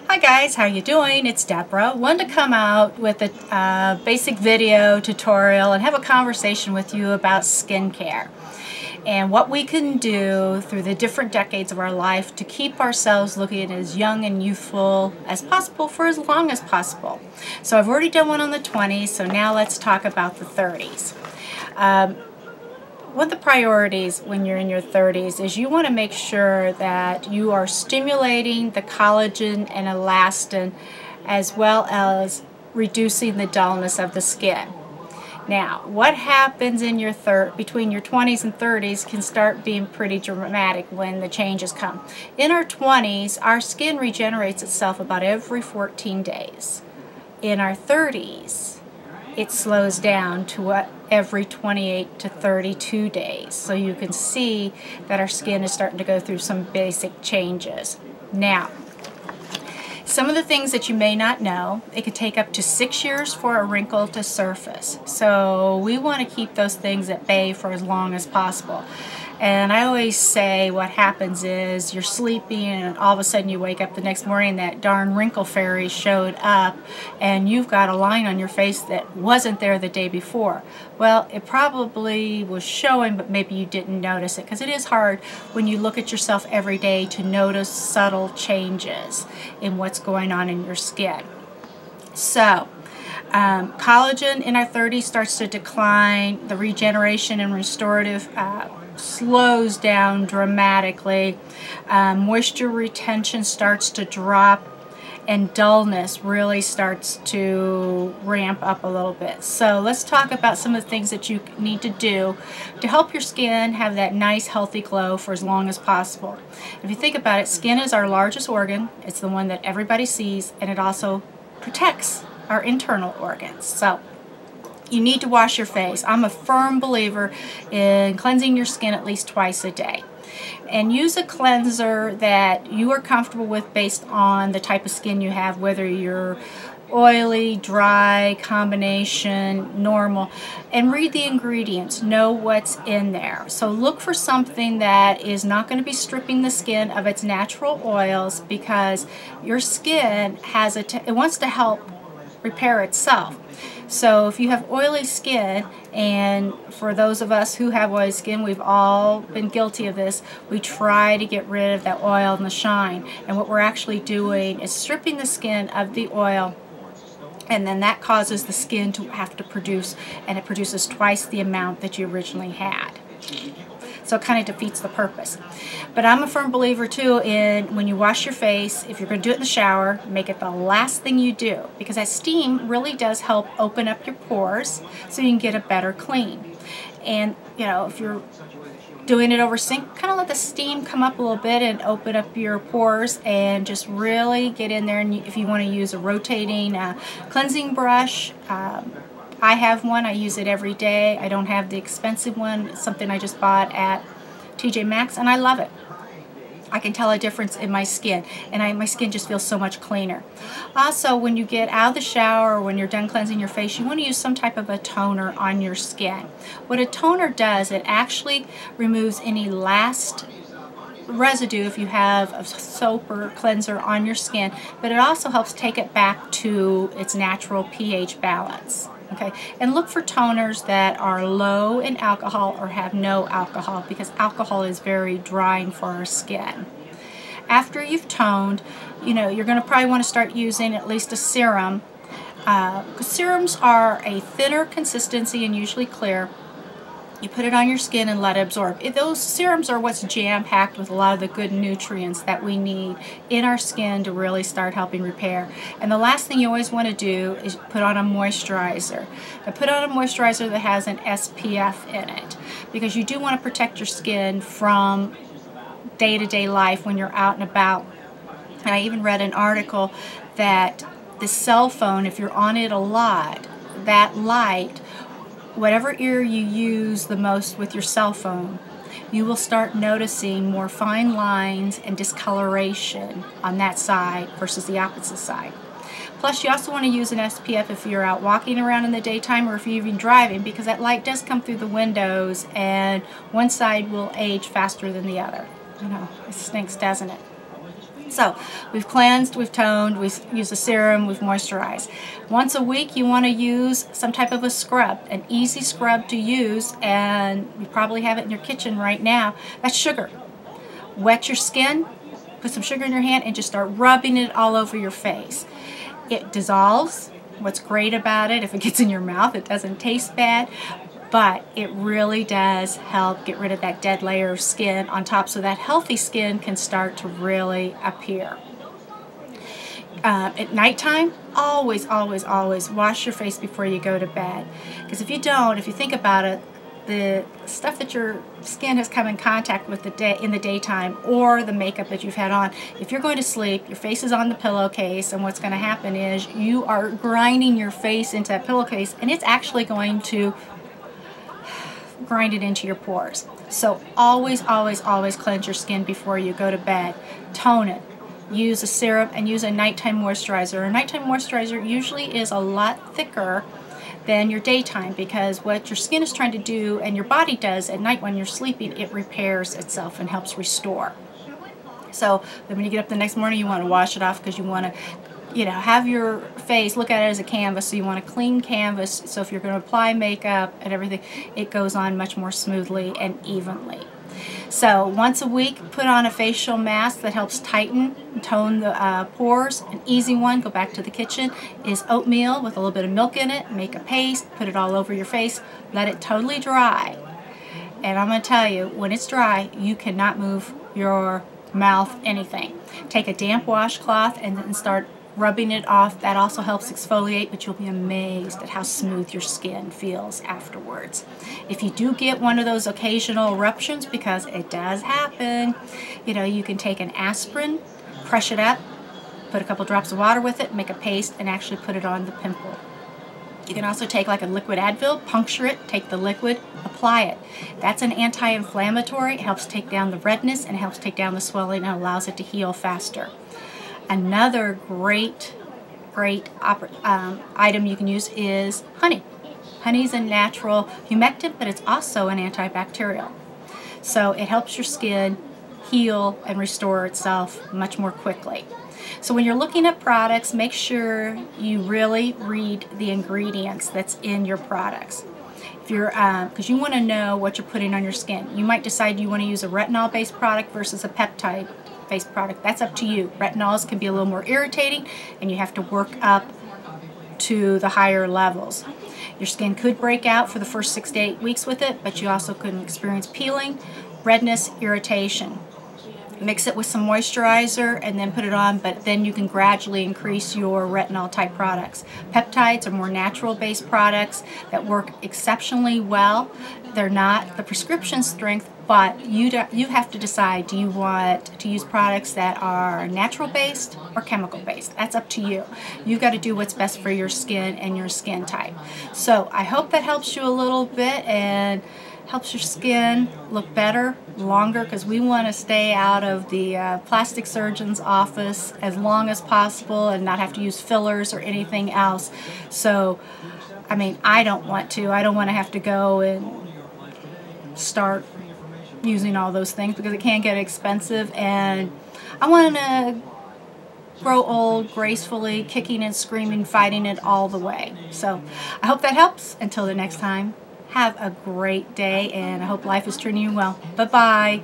Hi guys, how you doing? It's Deborah. Wanted to come out with a basic video tutorial and have a conversation with you about skincare and what we can do through the different decades of our life to keep ourselves looking as young and youthful as possible for as long as possible. So I've already done one on the 20s, so now let's talk about the 30s. One of the priorities when you're in your 30s is you want to make sure that you are stimulating the collagen and elastin as well as reducing the dullness of the skin. Now, what happens in your between your 20s and 30s can start being pretty dramatic when the changes come. In our 20s, our skin regenerates itself about every 14 days. In our 30s, it slows down to every 28 to 32 days. So you can see that our skin is starting to go through some basic changes. Now, some of the things that you may not know, it could take up to 6 years for a wrinkle to surface. So we want to keep those things at bay for as long as possible. And I always say what happens is you're sleeping and all of a sudden you wake up the next morning, that darn wrinkle fairy showed up and you've got a line on your face that wasn't there the day before. Well, it probably was showing, but maybe you didn't notice it, because it is hard when you look at yourself every day to notice subtle changes in what's going on in your skin. So, collagen in our 30s starts to decline. The regeneration and restorative slows down dramatically. Moisture retention starts to drop, and dullness really starts to ramp up a little bit. So let's talk about some of the things that you need to do to help your skin have that nice healthy glow for as long as possible. If you think about it, skin is our largest organ. It's the one that everybody sees, and it also protects our internal organs. So you need to wash your face. I'm a firm believer in cleansing your skin at least twice a day. And use a cleanser that you are comfortable with based on the type of skin you have, whether you're oily, dry, combination, normal, and read the ingredients. Know what's in there. So look for something that is not going to be stripping the skin of its natural oils, because your skin has it wants to help repair itself. So if you have oily skin, and for those of us who have oily skin, we've all been guilty of this, we try to get rid of that oil and the shine. And what we're actually doing is stripping the skin of the oil, and then that causes the skin to have to produce, and it produces twice the amount that you originally had. So it kind of defeats the purpose. But I'm a firm believer too in when you wash your face, if you're going to do it in the shower, make it the last thing you do, because that steam really does help open up your pores so you can get a better clean. And you know, if you're doing it over sink, kind of let the steam come up a little bit and open up your pores, and just really get in there. And if you want to use a rotating cleansing brush, I have one. I use it every day. I don't have the expensive one. It's something I just bought at TJ Maxx, and I love it. I can tell a difference in my skin, and my skin just feels so much cleaner. Also, when you get out of the shower or when you're done cleansing your face, you want to use some type of a toner on your skin. What a toner does, it actually removes any last residue if you have a soap or cleanser on your skin, but it also helps take it back to its natural pH balance. Okay, and look for toners that are low in alcohol or have no alcohol, because alcohol is very drying for our skin. After you've toned, you know, you're going to probably want to start using at least a serum. Serums are a thinner consistency and usually clear. You put it on your skin and let it absorb. Those serums are what's jam-packed with a lot of the good nutrients that we need in our skin to really start helping repair. And the last thing you always want to do is put on a moisturizer. Now, put on a moisturizer that has an SPF in it, because you do want to protect your skin from day-to-day life when you're out and about. And I even read an article that the cell phone, if you're on it a lot, that light, whatever ear you use the most with your cell phone, you will start noticing more fine lines and discoloration on that side versus the opposite side. Plus, you also want to use an SPF if you're out walking around in the daytime, or if you're even driving, because that light does come through the windows and one side will age faster than the other. You know, it stinks, doesn't it? So we've cleansed, we've toned, we've used a serum, we've moisturized. Once a week you want to use some type of a scrub, an easy scrub to use, and you probably have it in your kitchen right now. That's sugar. Wet your skin, put some sugar in your hand, and just start rubbing it all over your face. It dissolves. What's great about it, if it gets in your mouth, it doesn't taste bad, but it really does help get rid of that dead layer of skin on top so that healthy skin can start to really appear. At nighttime, always, always, always wash your face before you go to bed. Because if you don't, if you think about it, the stuff that your skin has come in contact with in the daytime, or the makeup that you've had on, if you're going to sleep, your face is on the pillowcase, and what's going to happen is you are grinding your face into that pillowcase, and it's actually going to grind it into your pores. So always, always, always cleanse your skin before you go to bed. Tone it. Use a serum and use a nighttime moisturizer. A nighttime moisturizer usually is a lot thicker than your daytime, because what your skin is trying to do and your body does at night when you're sleeping, it repairs itself and helps restore. So then when you get up the next morning, you want to wash it off, because you want to, have your face, look at it as a canvas. So you want a clean canvas, so if you're going to apply makeup and everything, it goes on much more smoothly and evenly. So once a week, put on a facial mask that helps tighten and tone the pores. An easy one, go back to the kitchen, is oatmeal with a little bit of milk in it. Make a paste, put it all over your face, let it totally dry. And I'm going to tell you, when it's dry, you cannot move your mouth, anything. Take a damp washcloth and then start rubbing it off. That also helps exfoliate, but you'll be amazed at how smooth your skin feels afterwards. If you do get one of those occasional eruptions, because it does happen, you can take an aspirin, crush it up, put a couple drops of water with it, make a paste, and actually put it on the pimple. You can also take like a liquid Advil, puncture it, take the liquid, apply it. That's an anti-inflammatory. It helps take down the redness and helps take down the swelling and allows it to heal faster. Another great item you can use is honey. Honey is a natural humectant, but it's also an antibacterial. So it helps your skin heal and restore itself much more quickly. So when you're looking at products, make sure you really read the ingredients that's in your products. If you're, because you want to know what you're putting on your skin. You might decide you want to use a retinol-based product versus a peptide-based product. That's up to you. Retinols can be a little more irritating, and you have to work up to the higher levels. Your skin could break out for the first 6 to 8 weeks with it, but you also could experience peeling, redness, irritation. Mix it with some moisturizer and then put it on, but then you can gradually increase your retinol type products. Peptides are more natural based products that work exceptionally well. They're not the prescription strength, but you have to decide, do you want to use products that are natural based or chemical based? That's up to you. You've got to do what's best for your skin and your skin type. So I hope that helps you a little bit and helps your skin look better, longer, because we want to stay out of the plastic surgeon's office as long as possible and not have to use fillers or anything else. So, I mean, I don't want to have to go and start using all those things, because it can get expensive, and I want to grow old gracefully, kicking and screaming, fighting it all the way. So I hope that helps. Until the next time, have a great day, and I hope life is treating you well. Bye-bye.